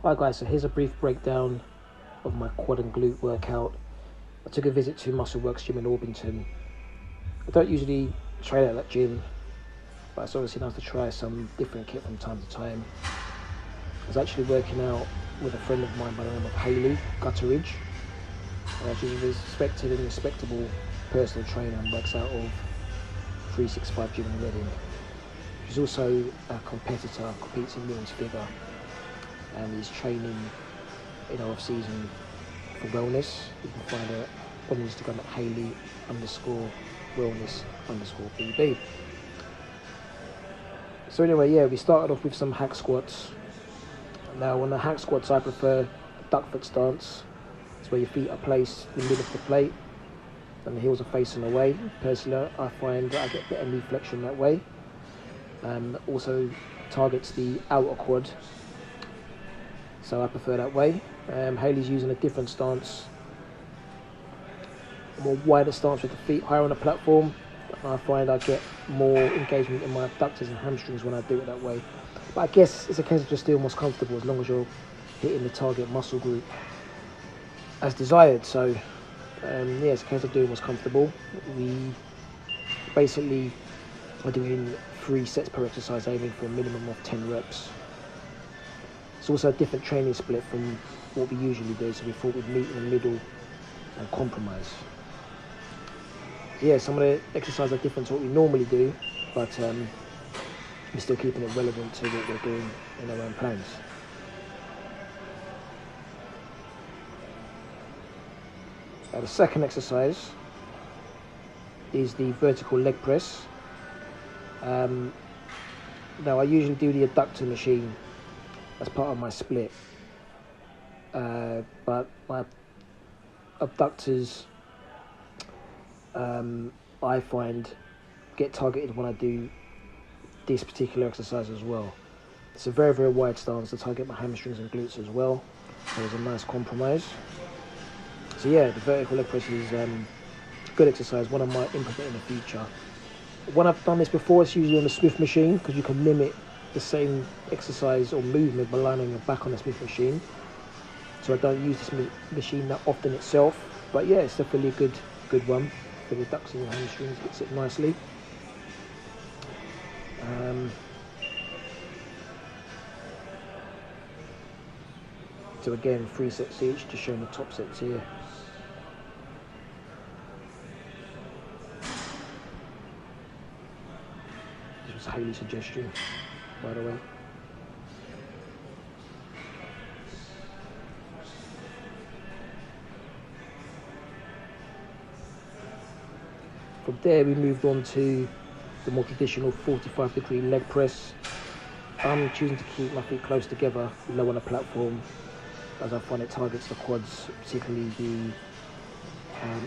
Hi guys, so here's a brief breakdown of my quad and glute workout. I took a visit to Muscleworks gym in Orpington. I don't usually train at that gym, but it's obviously nice to try some different kit from time to time. I was actually working out with a friend of mine by the name of Hayley, Gutteridge. She's a respected and respectable personal trainer and works out of 365 gym in Reading. She's also a competitor, competes in women's figure, and is training in our off-season for wellness. You can find her on Instagram at Hayley_wellness_BB. So anyway, yeah, we started off with some hack squats. Now on the hack squats I prefer a duck foot stance. It's where your feet are placed in the middle of the plate and the heels are facing away. Personally, I find that I get better knee flexion that way. Also targets the outer quad, so I prefer that way. Hayley's using a different stance, a more wider stance with the feet higher on the platform. I find I get more engagement in my abductors and hamstrings when I do it that way. But I guess it's a case of just feeling most comfortable as long as you're hitting the target muscle group as desired. So yeah, it's a case of doing what's comfortable. We basically are doing 3 sets per exercise, aiming for a minimum of 10 reps. It's also a different training split from what we usually do, so we thought we'd meet in the middle and compromise. Yeah, some of the exercises are different to what we normally do, but we're still keeping it relevant to what we're doing in our own plans. The second exercise is the vertical leg press. Now I usually do the adductor machine as part of my split, but my abductors I find get targeted when I do this particular exercise as well. It's a very, very wide stance to target my hamstrings and glutes as well, so it's a nice compromise. So yeah, the vertical leg press is a good exercise, one I might implement in the future. When I've done this before, it's usually on the Smith machine because you can mimic the same exercise or movement by lying on your back on the Smith machine. So I don't use this machine that often itself, but yeah, it's definitely a good one for the abductors and hamstrings. Gets it nicely. So again, 3 sets each, just showing the top sets here. This was Hayley's suggestion, by the way. From there we moved on to the more traditional 45-degree leg press. I'm choosing to keep my feet close together, low on the platform, as I find it targets the quads, particularly the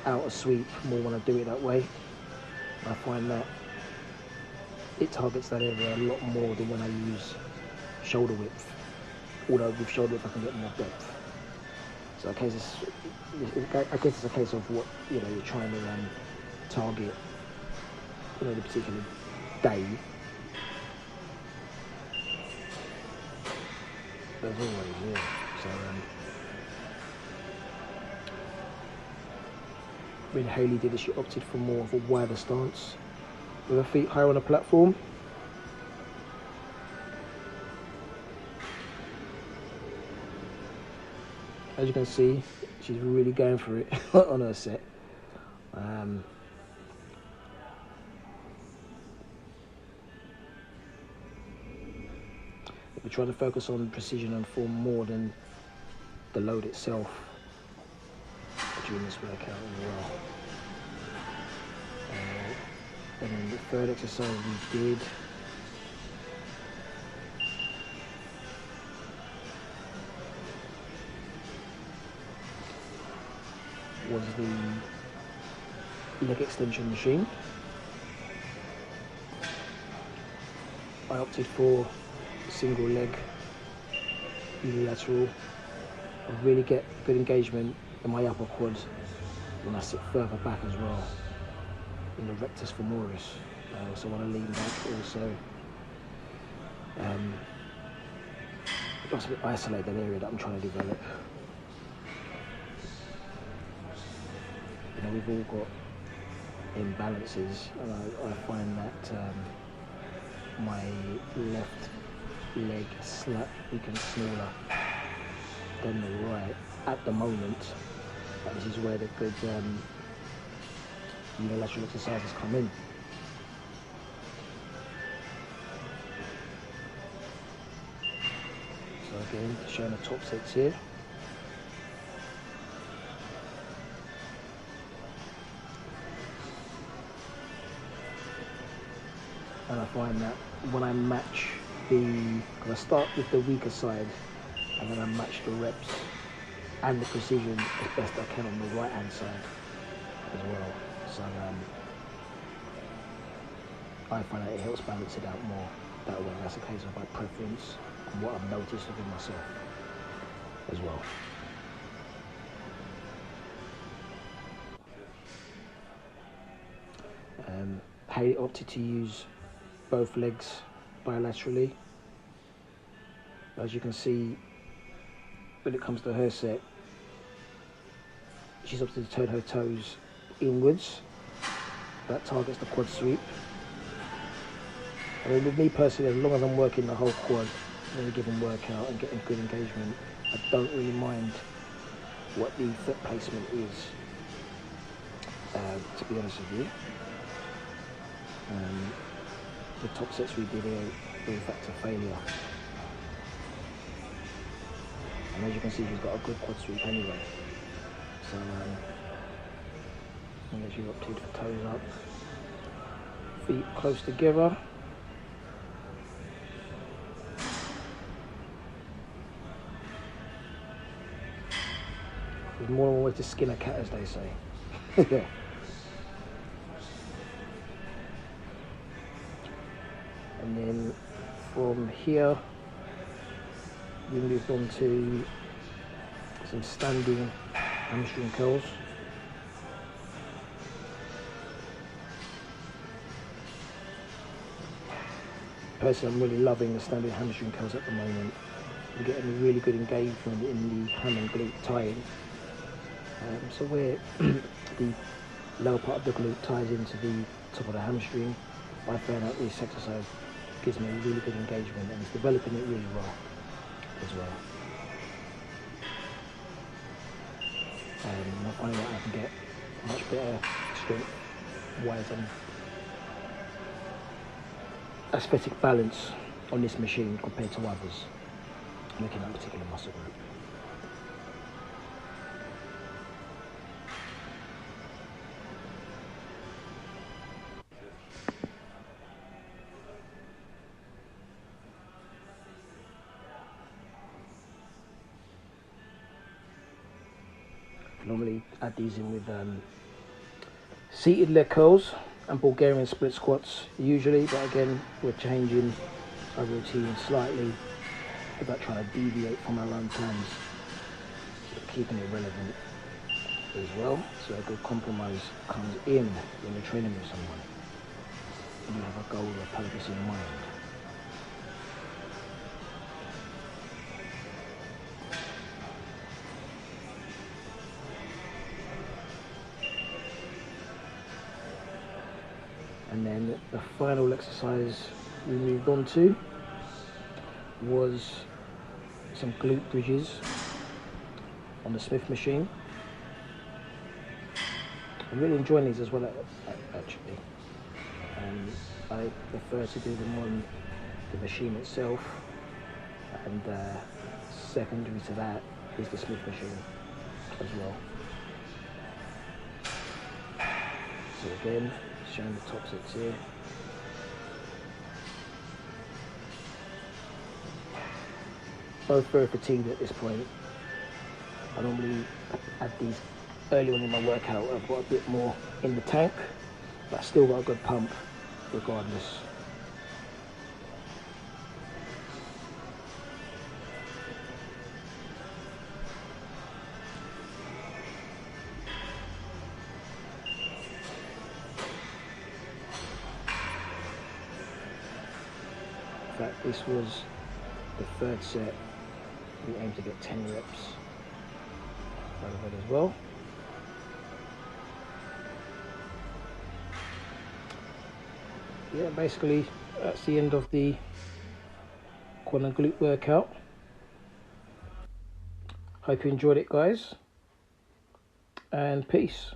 outer sweep, more when I do it that way. I find that it targets that area a lot more than when I use shoulder width, although with shoulder width I can get more depth. So I guess it's a case of what you're trying to target the particular day. As always, yeah. So when Hayley did it, she opted for more of a wider stance with her feet higher on the platform. As you can see, she's really going for it on her set. We try to focus on precision and form more than the load itself during this workout as well. And then the third exercise we did was the leg extension machine. I opted for single leg, unilateral. I really get good engagement in my upper quad when I sit further back as well, in the rectus femoris. So when I lean back also. just an isolated area that I'm trying to develop. You know, we've all got imbalances, and I find that my left leg slightly weakened smaller than the right at the moment. But this is where the good unilateral exercises come in. So again, showing the top sets here. And I find that when I match because I start with the weaker side and then I match the reps and the precision as best I can on the right hand side as well. So I find that it helps balance it out more that way. That's a case of my preference and what I've noticed within myself as well. Hayley opted to use both legs bilaterally. As you can see, when it comes to her set, she's opted to turn her toes inwards. That targets the quad sweep. I mean, with me personally, as long as I'm working the whole quad in a given workout and getting good engagement, I don't really mind what the foot placement is, to be honest with you. The top sets we did here were in fact a failure. And as you can see, she's got a good quad sweep anyway. So, as you opted for toes up, feet close together. There's more than one way to skin a cat, as they say. And then from here, we moved on to some standing hamstring curls. Personally, I'm really loving the standing hamstring curls at the moment. We're getting really good engagement in the ham and glute tie-in. So where the lower part of the glute ties into the top of the hamstring, I found out this exercise gives me really good engagement and it's developing it really well as well. I find that I can get much better strength wise and aesthetic balance on this machine compared to others, looking at a particular muscle group. Normally add these in with seated leg curls and Bulgarian split squats usually, but again we're changing our routine slightly without trying to deviate from our own plans, so keeping it relevant as well. So a good compromise comes in when you're training with someone and you have a goal or a purpose in mind. And then the final exercise we moved on to was some glute bridges on the Smith machine. I'm really enjoying these as well, actually. I prefer to do them on the machine itself, and secondary to that is the Smith machine as well. So again, showing the top sets here. Both very fatigued at this point. I normally add these early on in my workout. I've got a bit more in the tank, but I still got a good pump regardless. In fact, this was the third set We aim to get 10 reps overhead as well. Yeah, basically that's the end of the quad and glute workout. Hope you enjoyed it, guys, and peace.